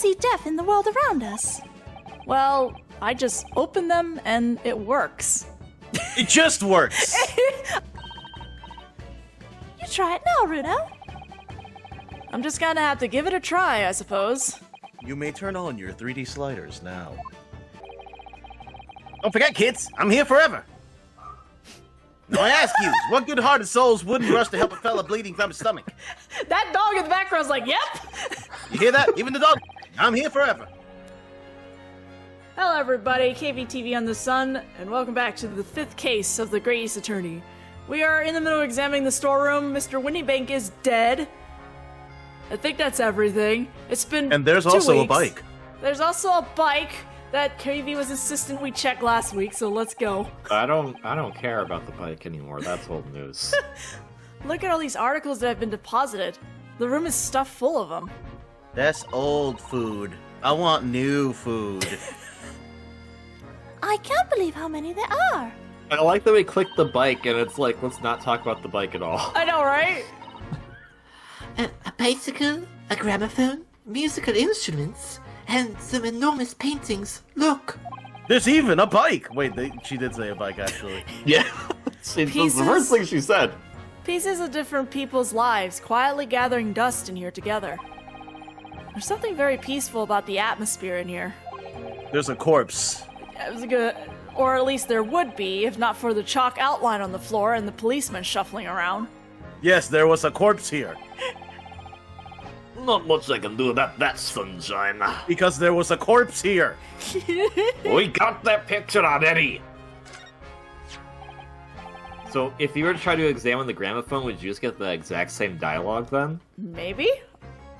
see death in the world around us? Well, I just open them and it works. It just works! You try it now, Runo. I'm just gonna have to give it a try, I suppose. You may turn on your 3D sliders now. Don't forget, kids, I'm here forever. Now I ask you, what good-hearted souls wouldn't rush to help a fella bleeding from his stomach? That dog in the background's like, yep! You hear that? Even the dog. I'm here forever. Hello everybody, KVTV on the Sun, and welcome back to the 5th case of the Great East Attorney. We are in the middle of examining the storeroom. Mr. Winniebank is dead. I think that's everything. It's been And there's 2 also weeks. a bike. There's also a bike that KV was insistent we check last week, so let's go. I don't care about the bike anymore. That's old news. Look at all these articles that have been deposited. The room is stuffed full of them. That's old food. I want new food. I can't believe how many there are. I like that we clicked the bike and it's like, let's not talk about the bike at all. I know, right? A bicycle, a gramophone, musical instruments, and some enormous paintings. Look! There's even a bike! Wait, she did say a bike, actually. Yeah, it's the first thing she said. Pieces of different people's lives quietly gathering dust in here together. There's something very peaceful about the atmosphere in here. There's a corpse. It was good, or at least there would be, if not for the chalk outline on the floor and the policemen shuffling around. Yes, there was a corpse here. Not much I can do about that, sunshine. Because there was a corpse here. We got that picture already. So, if you were to try to examine the gramophone, would you just get the exact same dialogue then? Maybe?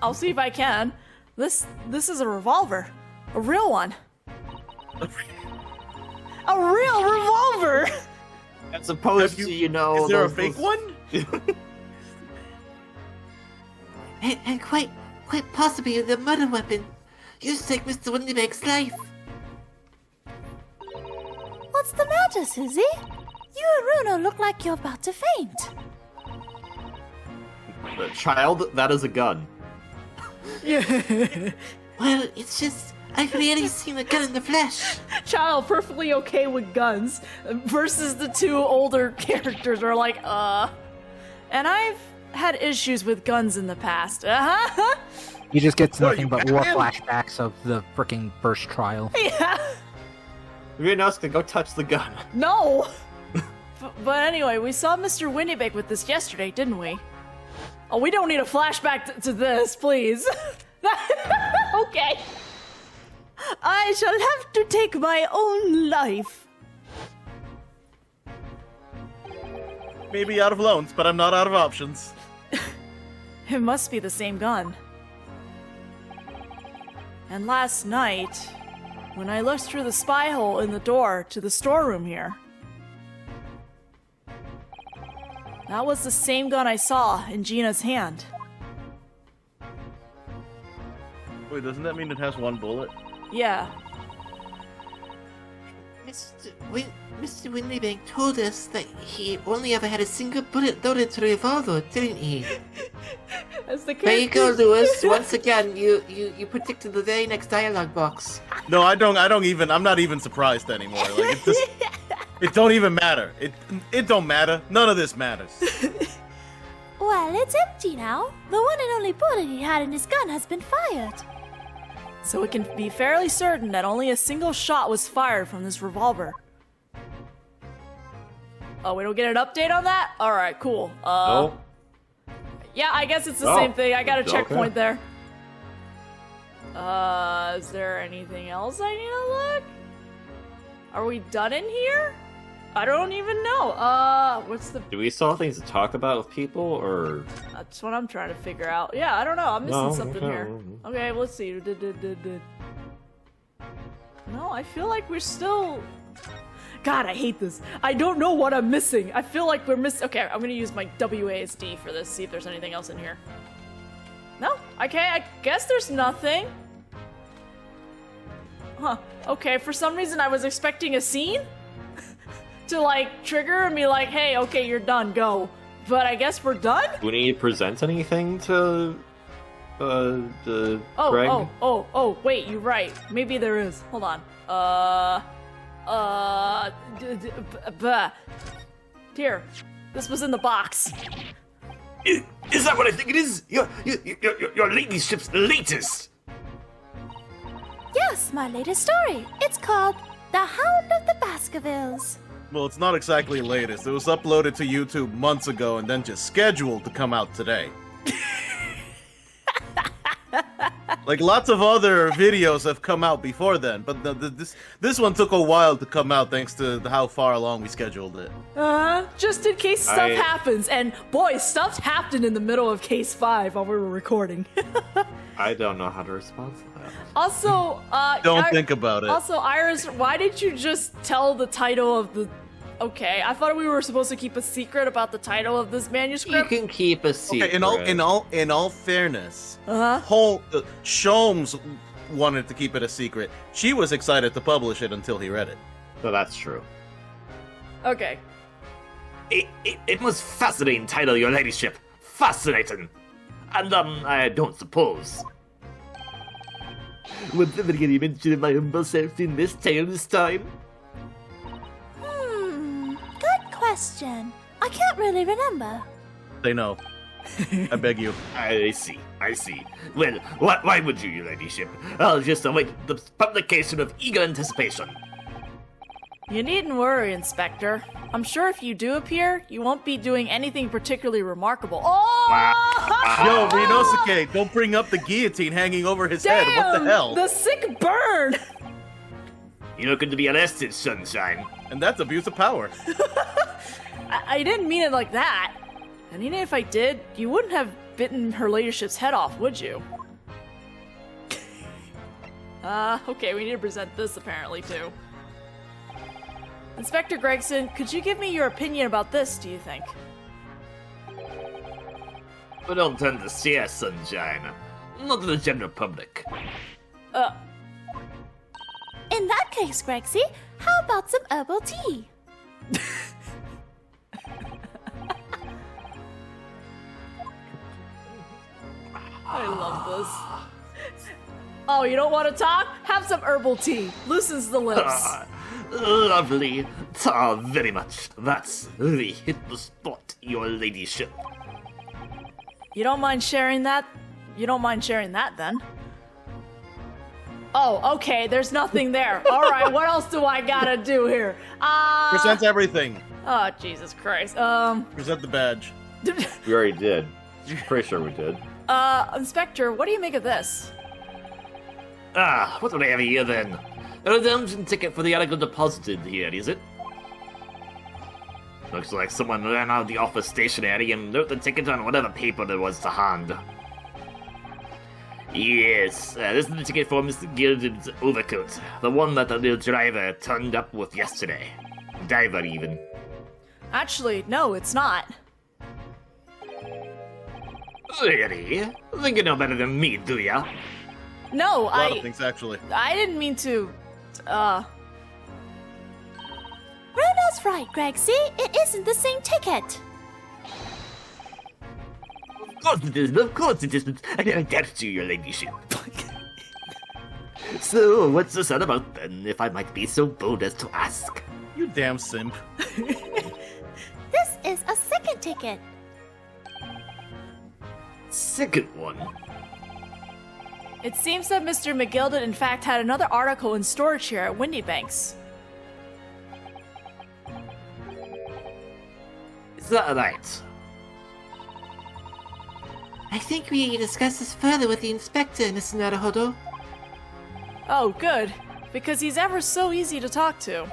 I'll see if I can. This is a revolver. A real one. A real revolver! As opposed to, you know... Is there a those- fake one? And quite possibly the murder weapon used to take Mr. Windybank's life. What's the matter, Susie? You and Runo look like you're about to faint. Child, that is a gun. Well, it's just, I've rarely seen a gun in the flesh. Child perfectly okay with guns versus the two older characters are like, And I've had issues with guns in the past. You just get to What, nothing you but more Batman? flashbacks of the frickin' first trial. Yeah. Everyone else can go touch the gun. No! But anyway, we saw Mr. Windybank with this yesterday, didn't we? Oh, we don't need a flashback to this, please. Okay. I shall have to take my own life. Maybe out of loans, but I'm not out of options. It must be the same gun. And last night, when I looked through the spy hole in the door to the storeroom here, that was the same gun I saw in Gina's hand. Wait, doesn't that mean it has one bullet? Yeah. Mr. Windybank told us that he only ever had a single bullet loaded to the revolver, didn't he? That's the There you go, Lewis. Once again, you predicted the very next dialogue box. No, I'm not even surprised anymore. Like, it don't even matter. It don't matter. None of this matters. Well, it's empty now. The one and only bullet he had in his gun has been fired. So we can be fairly certain that only a single shot was fired from this revolver. Oh, we don't get an update on that? Alright, cool. No. Yeah, I guess it's the Oh, same thing. I got a okay. checkpoint there. Is there anything else I need to look? Are we done in here? I don't even know. What's the... Do we still have things to talk about with people, or... That's what I'm trying to figure out. Yeah, I don't know. I'm missing No, something okay. here. Okay, let's see. No, I feel like we're still... God, I hate this. I don't know what I'm missing. I feel like we're missing... Okay, I'm gonna use my WASD for this, see if there's anything else in here. No? Okay, I guess there's nothing. Huh. Okay, for some reason I was expecting a scene to, like, trigger and be like, hey, okay, you're done, go. But I guess we're done? Do we need to present anything to Greg? Wait, you're right. Maybe there is. Hold on. Here. This was in the box. Is that what I think it is? Your ladyship's latest. Yes, my latest story. It's called The Hound of the Baskervilles. Well, it's not exactly latest. It was uploaded to YouTube months ago and then just scheduled to come out today. Like, lots of other videos have come out before then, but this one took a while to come out thanks to how far along we scheduled it. Just in case stuff happens. And boy, stuff happened in the middle of Case 5 while we were recording. I don't know how to respond to that. Also, Don't think about it. Also, Iris, why did you just tell the title of the... Okay, I thought we were supposed to keep a secret about the title of this You manuscript. can keep a secret. Okay, in all fairness, Sholmes wanted to keep it a secret. She was excited to publish it until he read it. So that's true. Okay. It was fascinating title, your ladyship. Fascinating. And, I don't suppose. Was there any mention of my humble self in this tale this time? Good question. I can't really remember. They know. I beg you. I see. Well, why would you, your ladyship? I'll just await the publication of eager anticipation. You needn't worry, Inspector. I'm sure if you do appear, you won't be doing anything particularly remarkable. Oh! Yo, Rinosuke, don't bring up the guillotine hanging over his head. What the hell? The sick burn! You're looking to be arrested, Sunshine. And that's abuse of power. I didn't mean it like that. And even if I did, you wouldn't have bitten her ladyship's head off, would you? Okay, we need to present this apparently too. Inspector Gregson, could you give me your opinion about this, do you think? But don't tend to share, Sunshine. Not to the general public. In that case, Grexy, how about some herbal tea? I love this. Oh, you don't want to talk? Have some herbal tea. Loosens the lips. Lovely. Very much. That's really hit the spot, your ladyship. You don't mind sharing that? You don't mind sharing that, then? Oh, okay, there's nothing there. All right, what else do I gotta do here? Present everything. Oh, Jesus Christ. Present the badge. We already did. Pretty sure we did. Inspector, what do you make of this? What do I have here then? A redemption ticket for the article deposited here, is it? Looks like someone ran out of the office stationery and wrote the ticket on whatever paper there was to hand. Yes, this is the ticket for Mr. Gilded's overcoat. The one that the little driver turned up with yesterday. Diver, even. Actually, no, it's not. Really? Think you know better than me, do ya? No, A lot of things, actually. I didn't mean to, Bruno's right, Grexy. It isn't the same ticket. Of course it isn't. I can get you, your ladyship. So, what's this all about then, if I might be so bold as to ask? You damn simp. This is a second ticket. Second one? It seems that Mr. McGilded in fact had another article in storage here at Windy Banks. Is that right? I think we need to discuss this further with the inspector, Mr. Naruhodo. Oh, good. Because he's ever so easy to talk to.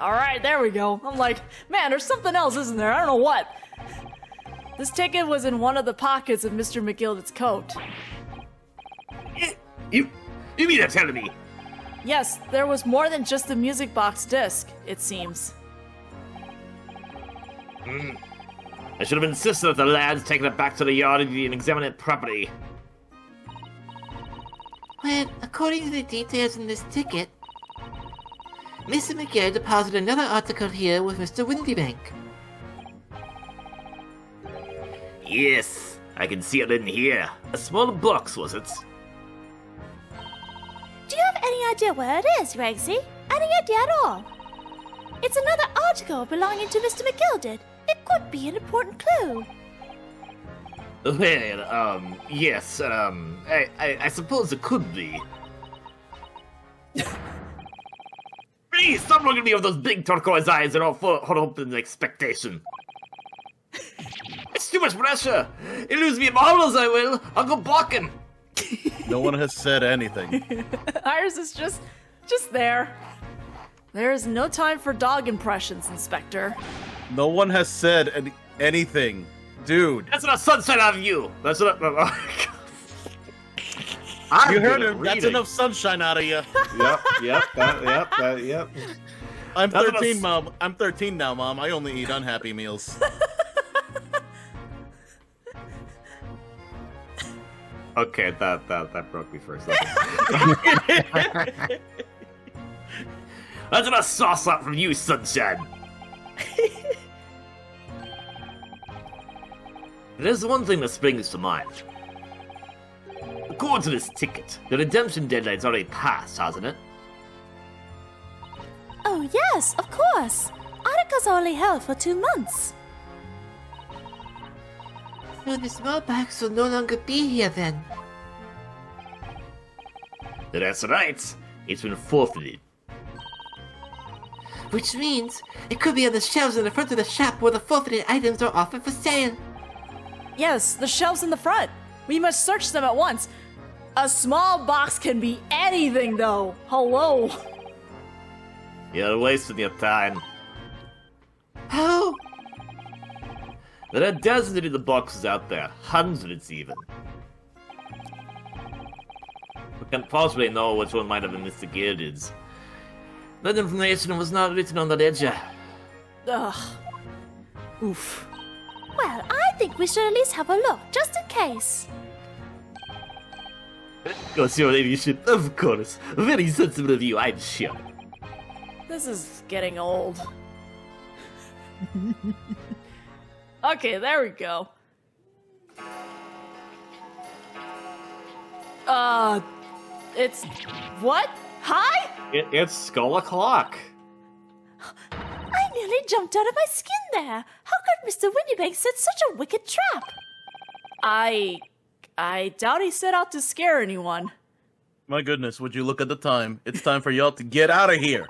Alright, there we go. I'm like, man, there's something else, isn't there? I don't know what. This ticket was in one of the pockets of Mr. McGilded's coat. You mean to tell me? Yes, there was more than just the music box disc, it seems. I should have insisted that the lads take it back to the yard and examine it properly. Well, according to the details in this ticket, Mr. McGill deposited another article here with Mr. Windybank. Yes, I can see it in here. A small box, was it? Do you have any idea where it is, Regsy? Any idea at all? It's another article belonging to Mr. McGilded. It could be an important clue. Well, yes, I suppose it could be. Please, stop looking at me with those big turquoise eyes and all full of hope and expectation. It's too much pressure. You lose me at marbles, I will. I'll go blocking. No one has said anything. Iris is just there. There is no time for dog impressions, Inspector. No one has said anything. Dude. That's enough sunshine out of you. That's enough. You heard him. That's enough sunshine out of you. Yep. I'm That's 13, enough- Mom. I'm 13 now, Mom. I only eat unhappy meals. Okay, that broke me for a second. That's enough sauce up from you, sunshine. There's one thing that springs to mind. According to this ticket, the redemption deadline's already passed, hasn't it? Oh, yes, of course. Articles are only held for 2 months. So the small box will no longer be here then. That's right. It's been forfeited. Which means it could be on the shelves in the front of the shop where the forfeited items are offered for sale. Yes, the shelves in the front. We must search them at once. A small box can be anything, though. Hello. You're wasting your time. How? There are dozens of the boxes out there, hundreds even. We can't possibly know which one might have been Mr. Gilded's. That information was not written on the ledger. Ugh. Oof. Well, I think we should at least have a look, just in case. Course, your ladyship, of course. Very sensible of you, I'm sure. This is getting old. Okay, there we go. It's... what? Hi? It's Skull O'Clock. I nearly jumped out of my skin there. How could Mr. Windybank set such a wicked trap? I doubt he set out to scare anyone. My goodness, would you look at the time? It's time for y'all to get out of here.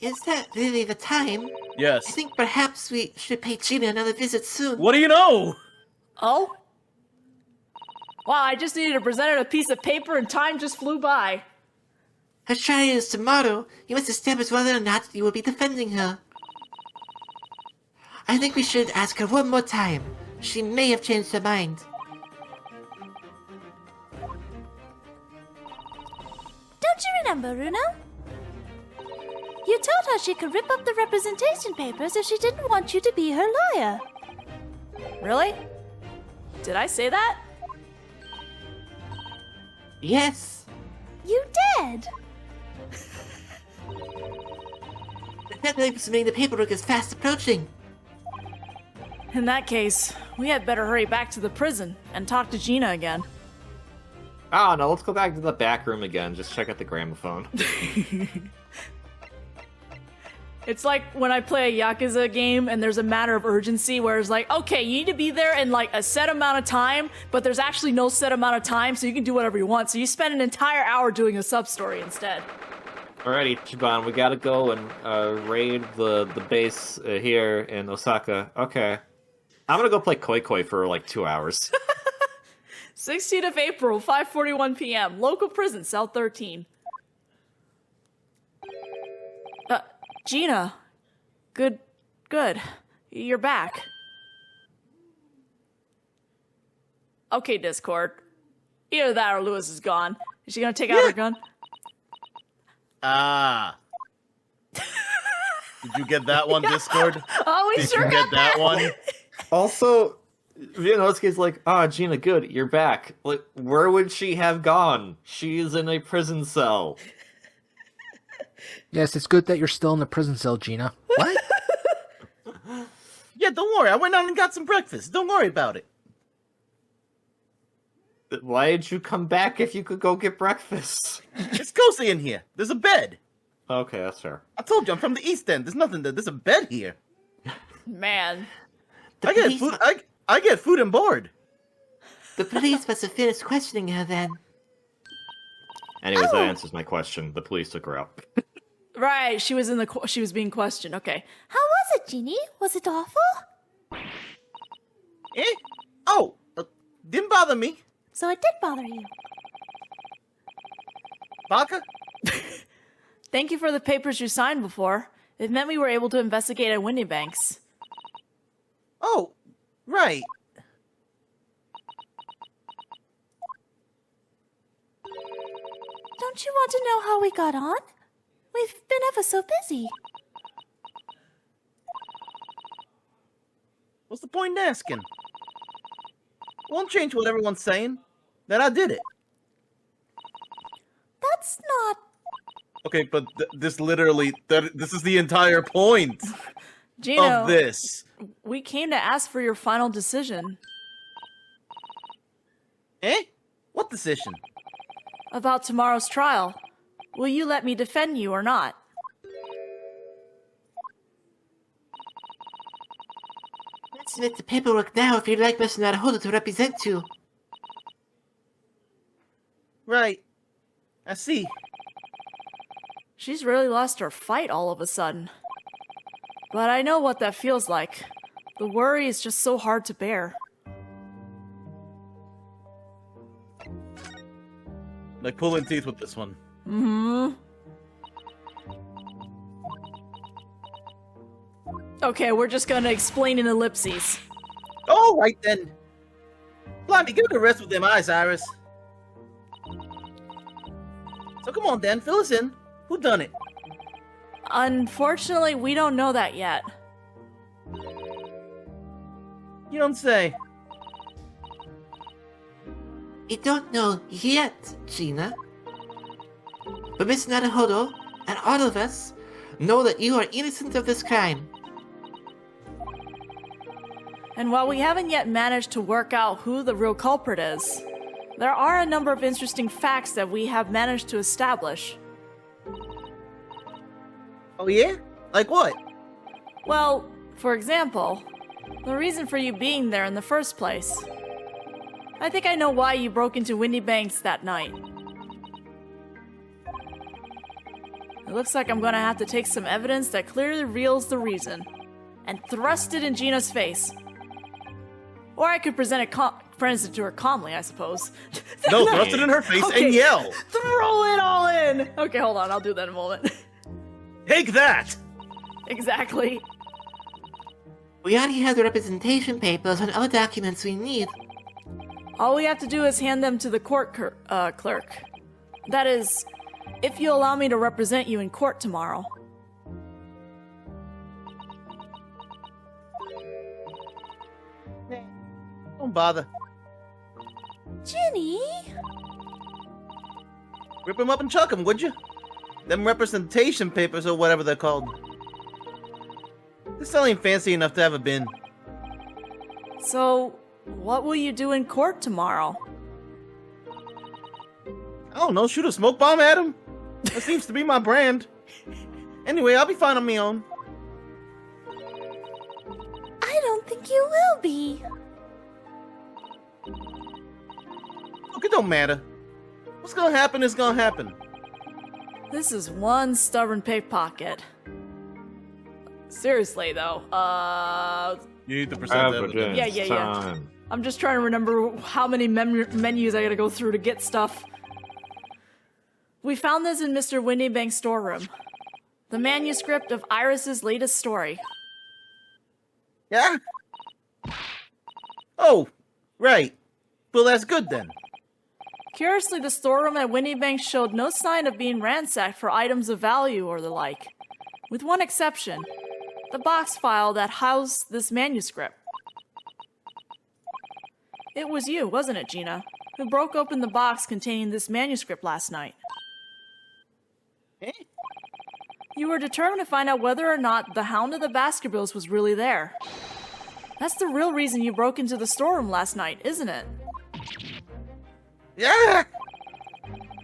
Is that really the time? Yes. I think perhaps we should pay Gina another visit soon. What do you know? Oh? Wow, I just needed to present her a piece of paper and time just flew by. Her trial is tomorrow. You must establish whether or not you will be defending her. I think we should ask her one more time. She may have changed her mind. Don't you remember, Runo? You told her she could rip up the representation papers if she didn't want you to be her lawyer. Really? Did I say that? Yes. You did. The deadline for submitting the paperwork is fast approaching. In that case, we had better hurry back to the prison and talk to Gina again. Oh no, let's go back to the back room again. Just check out the gramophone. It's like when I play a Yakuza game and there's a matter of urgency where it's like, okay, you need to be there in like a set amount of time, but there's actually no set amount of time, so you can do whatever you want. So you spend an entire hour doing a sub-story instead. Alrighty, Chiban, we gotta go and raid the base here in Osaka. Okay. I'm gonna go play Koi Koi for like 2 hours. 16th of April, 5:41 p.m. Local prison, cell 13. Gina. Good. You're back. Okay, Discord. Either that or Lewis is gone. Is she gonna take out her gun? Ah. Did you get that one, Discord? Oh, we Did sure you got get that one? Also, Viennosuke's like, Gina, good, you're back. Like, where would she have gone? She is in a prison cell. Yes, it's good that you're still in the prison cell, Gina. What? Yeah, Don't worry. I went out and got some breakfast. Don't worry about it. Why did you come back if you could go get breakfast? It's cozy in here. There's a bed. Okay, that's fair. I told you I'm from the East End. There's nothing. There's a bed here. Man. I get food. I get food and board. The police must have finished questioning her then. Anyways, that answers my question. The police took her out. Right, she was she was being questioned. Okay. How was it, Jeannie? Was it awful? Eh? Oh, didn't bother me. So it did bother you. Baka? Thank you for the papers you signed before. It meant we were able to investigate at Windy Banks. Oh, right. Don't you want to know how we got on? We've been ever so busy. What's the point in asking? Won't change what everyone's saying. That I did it. That's not... Okay, but this literally, this is the entire point Gino, of this. we came to ask for your final decision Eh? What decision? about tomorrow's trial. Will you let me defend you or not? Let's submit the paperwork now if you'd like Mr. Naruhodo to represent you. Right. I see. She's really lost her fight all of a sudden. But I know what that feels like. The worry is just so hard to bear. Like pulling teeth with this one. Okay, we're just gonna explain in ellipses. All right then. Blimey, give it a rest with them eyes, Iris. So come on, then, fill us in. Who done it? Unfortunately, we don't know that yet. You don't say. We don't know yet, Gina. But Miss Naruhodo and all of us know that you are innocent of this crime. And while we haven't yet managed to work out who the real culprit is, there are a number of interesting facts that we have managed to establish. Oh yeah? Like what? Well, for example, the reason for you being there in the first place. I think I know why you broke into Windy Banks that night. It looks like I'm gonna have to take some evidence that clearly reveals the reason, and thrust it in Gina's face. Or I could present it to her calmly, I suppose. No, thrust it in her face Okay. and yell. Throw it all in! Okay, hold on, I'll do that in a moment. Take that! Exactly. We already have the representation papers and other documents we need. All we have to do is hand them to the court clerk. That is, if you allow me to represent you in court tomorrow. Don't bother. Ginny? Rip 'em up and chuck 'em, would you? Them representation papers or whatever they're called. This still ain't fancy enough to have a bin. So, what will you do in court tomorrow? I don't know, shoot a smoke bomb at him? That seems to be my brand. Anyway, I'll be fine on my own. I don't think you will be. Look, it don't matter. What's gonna happen is gonna happen. This is one stubborn pickpocket. Seriously, though, You need to present evidence. Yeah. I'm just trying to remember how many menus I gotta go through to get stuff. We found this in Mr. Windybank's storeroom. The manuscript of Iris's latest story. Yeah? Oh, right. Well, that's good then. Curiously, the storeroom at Windybank showed no sign of being ransacked for items of value or the like. With one exception, the box file that housed this manuscript. It was you, wasn't it, Gina, who broke open the box containing this manuscript last night? Eh? You were determined to find out whether or not the Hound of the Baskervilles was really there. That's the real reason you broke into the storeroom last night, isn't it? Yeah!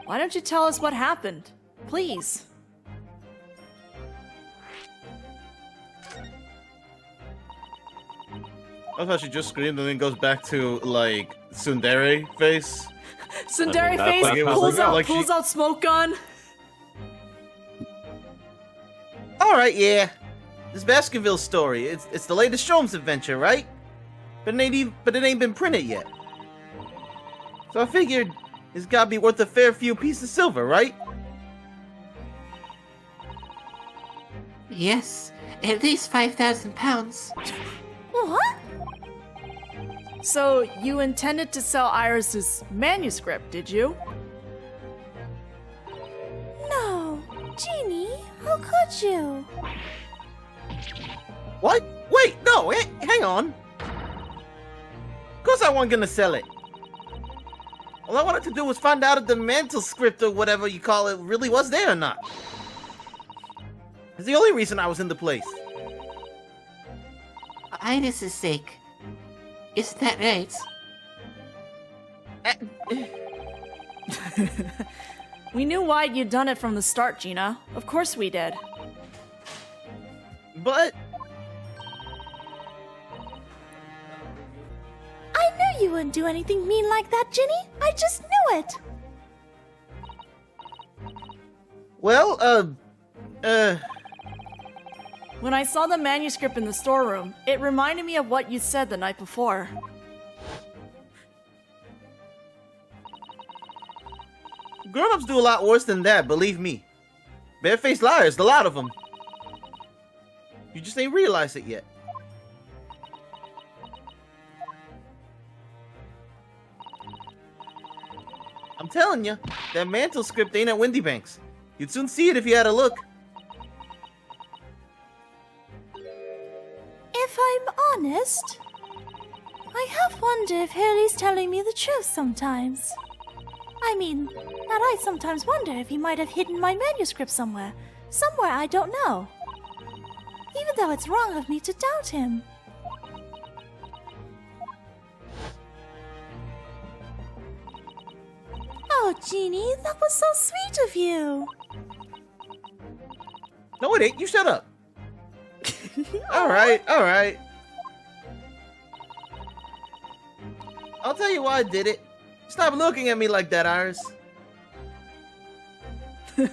Why don't you tell us what happened? Please. I thought she just screamed and then goes back to, like, tsundere face. Sundari that's face like how pulls we out, go. Like pulls out smoke gun. Alright, yeah. This Baskerville story, it's the latest Sholmes adventure, right? But it ain't been printed yet. So I figured it's gotta be worth a fair few pieces of silver, right? Yes, at least 5,000 pounds. What? So you intended to sell Iris's manuscript, did you? No. Genie, how could you? What? Wait, no, hang on. Of course I wasn't gonna sell it. All I wanted to do was find out if the mantle script or whatever you call it really was there or not. It's the only reason I was in the place. For Iris's sake. Isn't that right? We knew why you'd done it from the start, Gina. Of course we did. But I knew you wouldn't do anything mean like that, Ginny. I just knew it. well, When I saw the manuscript in the storeroom, it reminded me of what you said the night before. grown-ups do a lot worse than that, believe me. Barefaced liars, a lot of them. You just ain't realized it yet. I'm telling you, that mantle script ain't at Windybanks. You'd soon see it if you had a look. If I'm honest, I have wondered if Hurley's telling me the truth sometimes. I mean, that I sometimes wonder if he might have hidden my manuscript somewhere I don't know. Even though it's wrong of me to doubt him. Oh, Jeannie, that was so sweet of you. No, it ain't. You shut up. Alright. I'll tell you why I did it. Stop looking at me like that, Iris.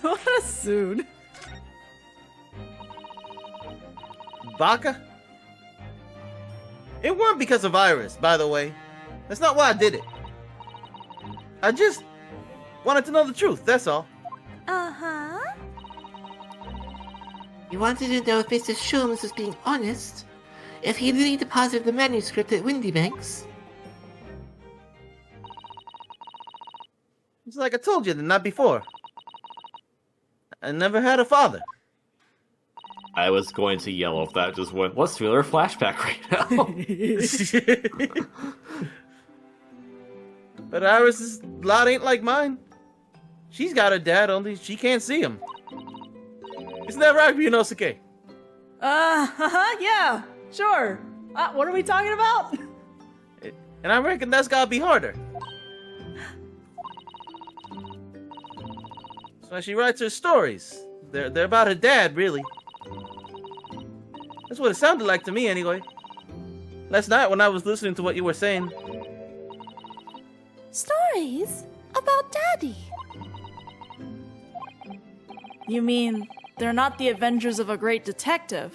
What a soon. Baka? It weren't because of Iris, by the way. That's not why I did it. I just wanted to know the truth, that's all. Uh-huh. You wanted to know if Mr. Sholmes was being honest? If he really deposited the manuscript at Windybanks? It's like I told you the night before. I never had a father. I was going to yell if that just went, let's feel her flashback right now. But Iris's lot ain't like mine. She's got a dad, only she can't see him. Isn't that right, Ryunosuke? Yeah, sure. What are we talking about? And I reckon that's gotta be harder. That's why she writes her stories. They're about her dad, really. That's what it sounded like to me, anyway. Last night when I was listening to what you were saying. Stories about Daddy. You mean they're not the Avengers of a Great Detective,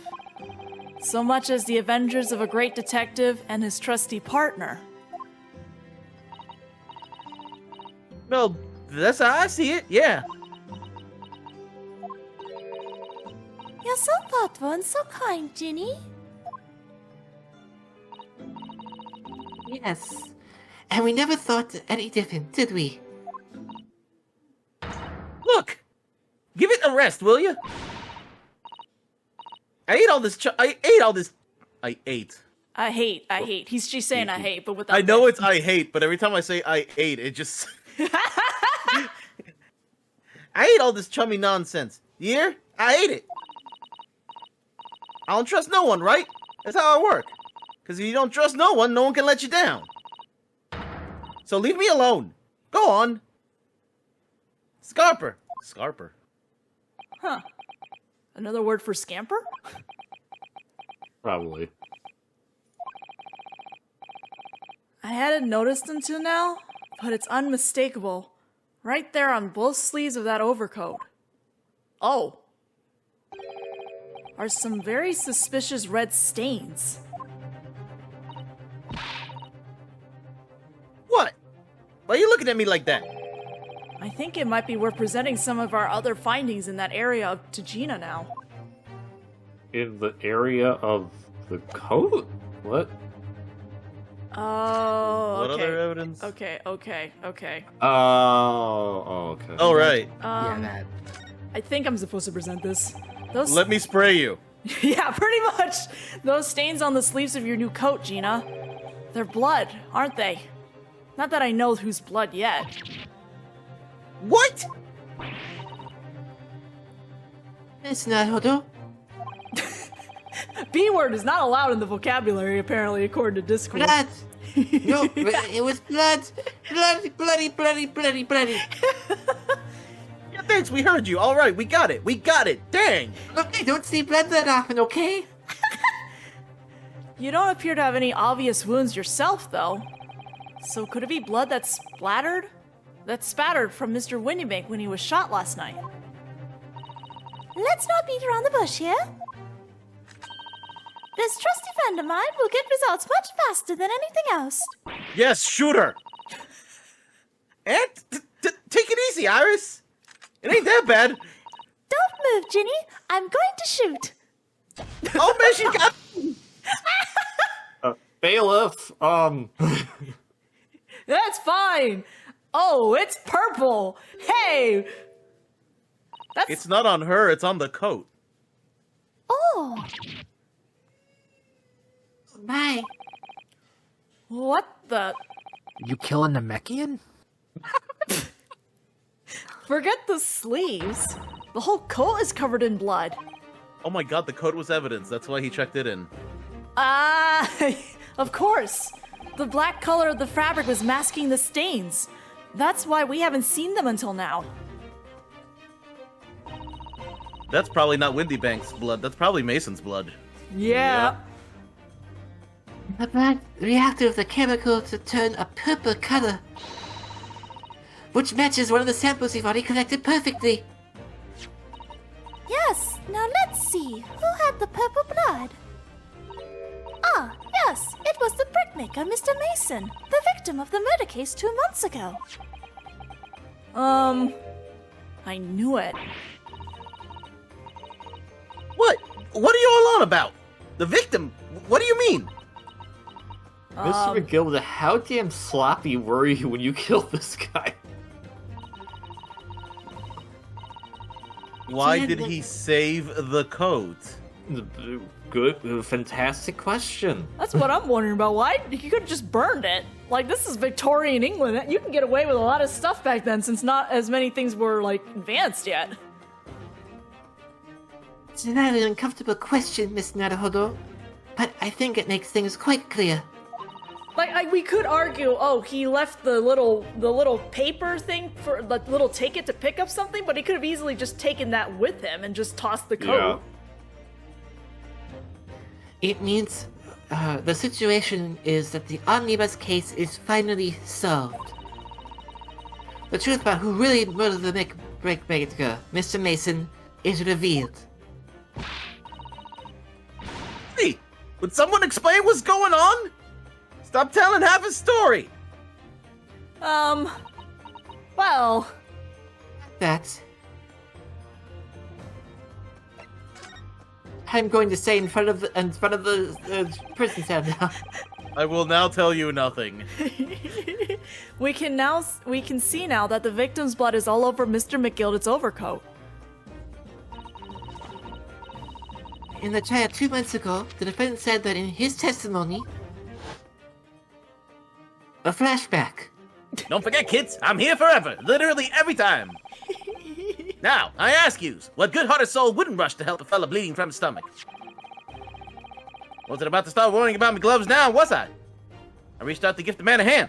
so much as the Avengers of a Great Detective and his trusty partner. Well, that's how I see it, yeah. You're so thoughtful and so kind, Ginny. Yes. And we never thought any different, did we? Look! Give it a rest, will you? I ate all this I hate. She's saying I hate, but without. I know it's I hate, but every time I say I ate, it just... I ate all this chummy nonsense. You hear? I ate it. I don't trust no one, right? That's how I work. Because if you don't trust no one can let you down. So leave me alone. Go on. Scarper. Scarper. Huh. Another word for scamper? Probably. I hadn't noticed until now, but it's unmistakable. Right there on both sleeves of that overcoat. Oh. Are some very suspicious red stains. What? Why are you looking at me like that? I think it might be worth presenting some of our other findings in that area to Gina now. In the area of the coat? What? Oh, What okay. other evidence? Okay. Okay. Oh, right. Yeah, that. I think I'm supposed to present this. Those Let me spray you. Yeah, pretty much. Those stains on the sleeves of your new coat, Gina. They're blood, aren't they? Not that I know whose blood yet. What? Miss Naruto, B word is not allowed in the vocabulary, apparently, according to Discord. blood. No, it was blood. Bloody. Yeah, thanks, we heard you. All right, we got it. Dang. Look, I don't see blood that often, okay? You don't appear to have any obvious wounds yourself, though. So could it be blood that splattered? That spattered from Mr. Windybank when he was shot last night. Let's not beat around the bush here. This trusty friend of mine will get results much faster than anything else. Yes, shoot her. And take it easy, Iris. It ain't that bad. Don't move, Ginny. I'm going to shoot. Oh, man, she got... Bailiff, That's fine! Oh, it's purple! Hey! That's... It's not on her, it's on the coat. Oh, My, What the... You killing the Namekian? Forget the sleeves. The whole coat is covered in blood. Oh my god, the coat was evidence. That's why he checked it in. Ah, of course. The black color of the fabric was masking the stains. That's why we haven't seen them until now. That's probably not Windybank's blood. That's probably Mason's blood. Yeah. the blood reacted with the chemical to turn a purple color, which matches one of the samples you've already collected perfectly. yes. Now let's see. Who had the purple blood? Ah, yes. It was the brickmaker, Mr. Mason, the victim of the murder case 2 months ago. I knew it. What? What are you all on about? The victim? What do you mean? Mr. McGill, how damn sloppy were you when you killed this guy? Why did he save the coat? Good, fantastic question. That's what I'm wondering about. Why? You could have just burned it. Like, this is Victorian England. You can get away with a lot of stuff back then since not as many things were, like, advanced yet. It's not an uncomfortable question, Miss Naruhodo, but I think it makes things quite clear. Like, we could argue, oh, he left the little paper thing for the little ticket to pick up something, but he could have easily just taken that with him and just tossed the coat. It means the situation is that the omnibus case is finally solved. The truth about who really murdered the brickmaker, Mr. Mason, is revealed. Hey, would someone explain what's going on? Stop telling half his story. Well, That I'm going to say in front of the prison cell now. I will now tell you nothing. we can see now that the victim's blood is all over Mr. McGilded's overcoat. In the trial 2 months ago, the defendant said that in his testimony, a flashback. Don't forget, kids, I'm here forever, literally every time. Now, I ask yous, what good-hearted soul wouldn't rush to help a fella bleeding from his stomach? Wasn't about to start worrying about my gloves now, was I? I reached out to give the man a hand.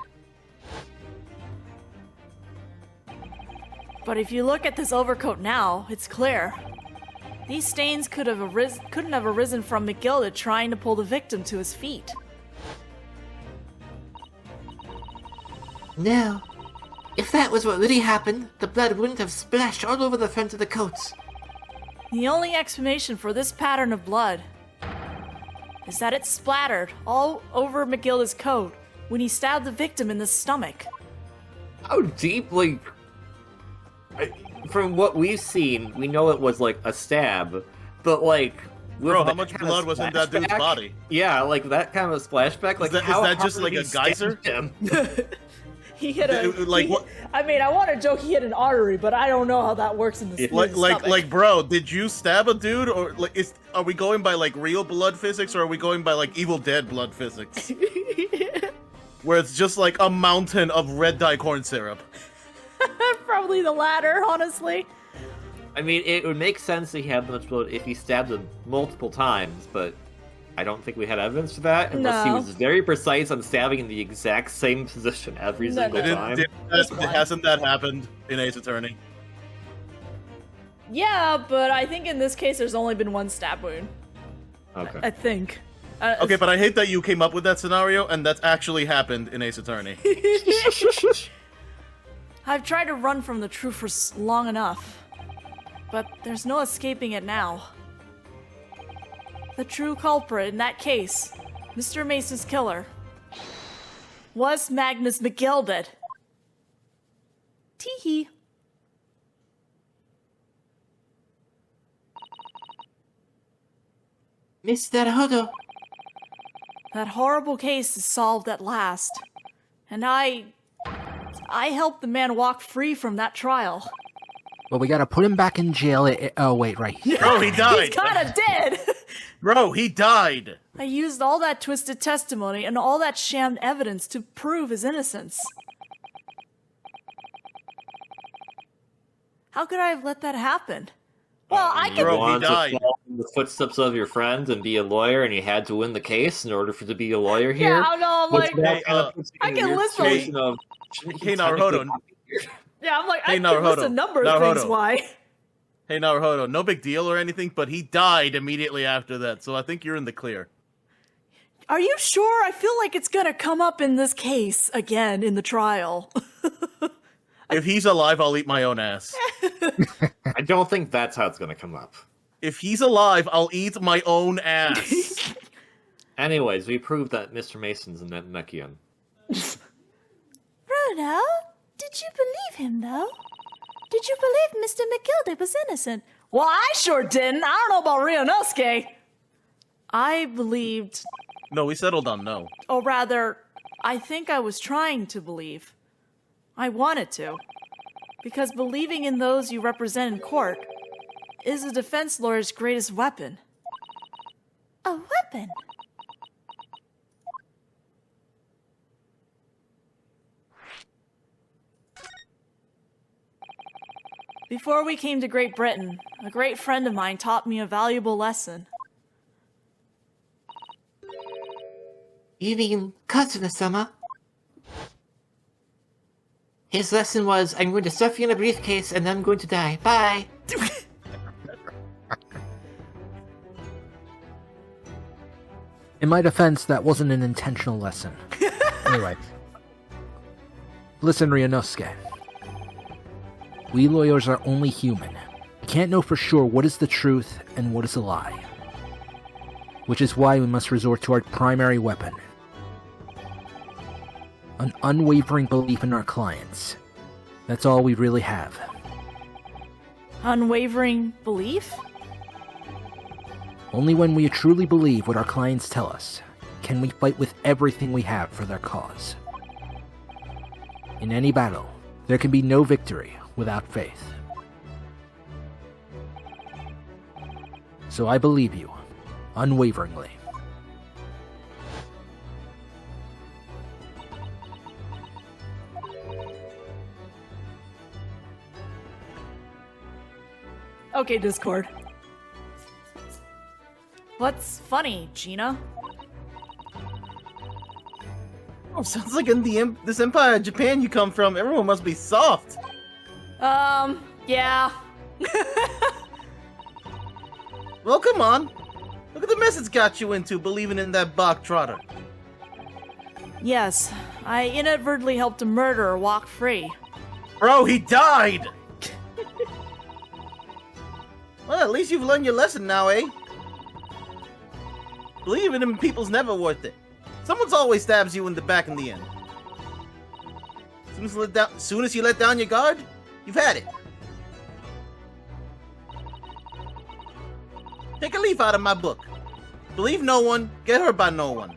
But if you look at this overcoat now, it's clear. These stains couldn't have arisen from McGilded trying to pull the victim to his feet. No. If that was what really happened, the blood wouldn't have splashed all over the front of the coats. The only explanation for this pattern of blood is that it splattered all over McGilda's coat when he stabbed the victim in the stomach. How deeply... From what we've seen, we know it was, like, a stab. But, like... Bro, how much blood was in that dude's body? Yeah, like, that kind of a splashback. Like, is that just, like, a geyser? He hit a... Like, what? I mean, I want to joke he hit an artery, but I don't know how that works in the stomach. Bro, did you stab a dude, or like, are we going by like real blood physics, or are we going by like Evil Dead blood physics, where it's just like a mountain of red dye corn syrup? Probably the latter, honestly. I mean, it would make sense that he had that much blood if he stabbed him multiple times, but I don't think we had evidence for that, unless he was very precise on stabbing in the exact same position every single time. Hasn't that happened in Ace Attorney? Yeah, but I think in this case there's only been one stab wound. Okay. I think. Okay, but I hate that you came up with that scenario, and that's actually happened in Ace Attorney. I've tried to run from the truth for long enough, but there's no escaping it now. The true culprit in that case, Mr. Mason's killer, was Magnus McGilded. Teehee. Mr. Hodo. That horrible case is solved at last, and I helped the man walk free from that trial. Well, we gotta put him back in jail. Oh, wait, right. Bro, he died. He's kinda dead! Bro, he died. I used all that twisted testimony and all that shammed evidence to prove his innocence. How could I have let that happen? Well, I can... Bro, he wanted died. to follow in the footsteps of your friend and be a lawyer, and you had to win the case in order for to be a lawyer here. Yeah, I know, I'm like... I can list those... Hey, Naruhodo. Yeah, I'm like, Hey, I can list a Naruhodo. number of things why. Hey, Naruhodo, no big deal or anything, but he died immediately after that, so I think you're in the clear. Are you sure? I feel like it's gonna come up in this case again in the trial. If he's alive, I'll eat my own ass. I don't think that's how it's going to come up. If he's alive, I'll eat my own ass. Anyways, we proved that Mr. Mason's a Namekian. Bruno, did you believe him, though? Did you believe Mr. McGilded was innocent? Well, I sure didn't. I don't know about Ryunosuke. I believed... No, we settled on no. Or rather, I think I was trying to believe. I wanted to. Because believing in those you represent in court is a defense lawyer's greatest weapon. A weapon? Before we came to Great Britain, a great friend of mine taught me a valuable lesson. You mean Kazuna-sama? His lesson was, I'm going to stuff you in a briefcase and then I'm going to die. Bye! In my defense, that wasn't an intentional lesson. Anyway. Listen, Ryunosuke. We lawyers are only human. We can't know for sure what is the truth and what is a lie. Which is why we must resort to our primary weapon. An unwavering belief in our clients. That's all we really have. Unwavering belief? Only when we truly believe what our clients tell us can we fight with everything we have for their cause. In any battle, there can be no victory without faith. So I believe you, unwaveringly. Okay, Discord. What's funny, Gina? Oh, sounds like in this empire of Japan you come from, everyone must be soft. Yeah. Well, come on. Look at the mess it's got you into, believing in that Bach trotter. Yes, I inadvertently helped a murderer walk free. Bro, he died! Well, at least you've learned your lesson now, eh? Believing in people's never worth it. Someone's always stabs you in the back in the end. Soon as you let down your guard, you've had it. Take a leaf out of my book. Believe no one, get hurt by no one.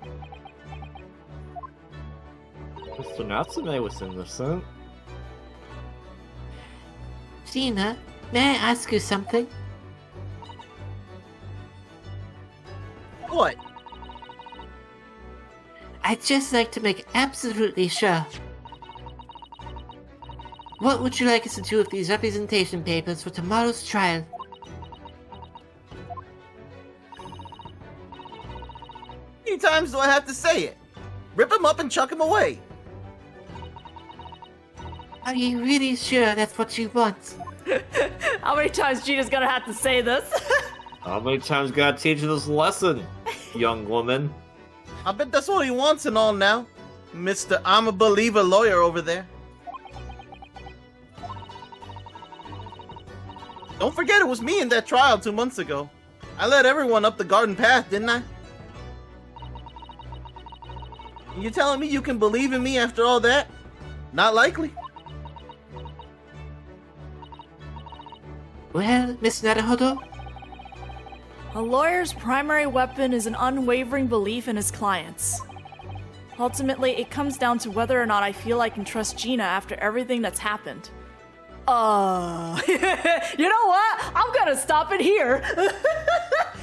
Mr. Natsume was innocent. Gina, may I ask you something? What? I'd just like to make absolutely sure. What would you like us to do with these representation papers for tomorrow's trial? How many times do I have to say it? Rip him up and chuck him away. Are you really sure that's what you want? How many times Gina's gonna have to say this? How many times gotta teach you this lesson, young woman? I bet that's what he wants and all now. Mr. I'm a believer lawyer over there. Don't forget it was me in that trial 2 months ago. I led everyone up the garden path, didn't I? You telling me you can believe in me after all that? Not likely. Well, Miss Naruhodo, A lawyer's primary weapon is an unwavering belief in his clients. Ultimately, it comes down to whether or not I feel I can trust Gina after everything that's happened. You know what? I'm gonna stop it here.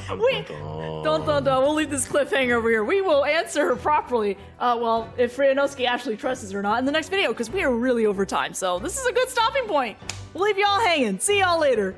We'll leave this cliffhanger over here. We will answer her properly. Well, if Ryunosuke actually trusts her or not in the next video, because we are really over time. So this is a good stopping point. We'll leave y'all hanging. See y'all later.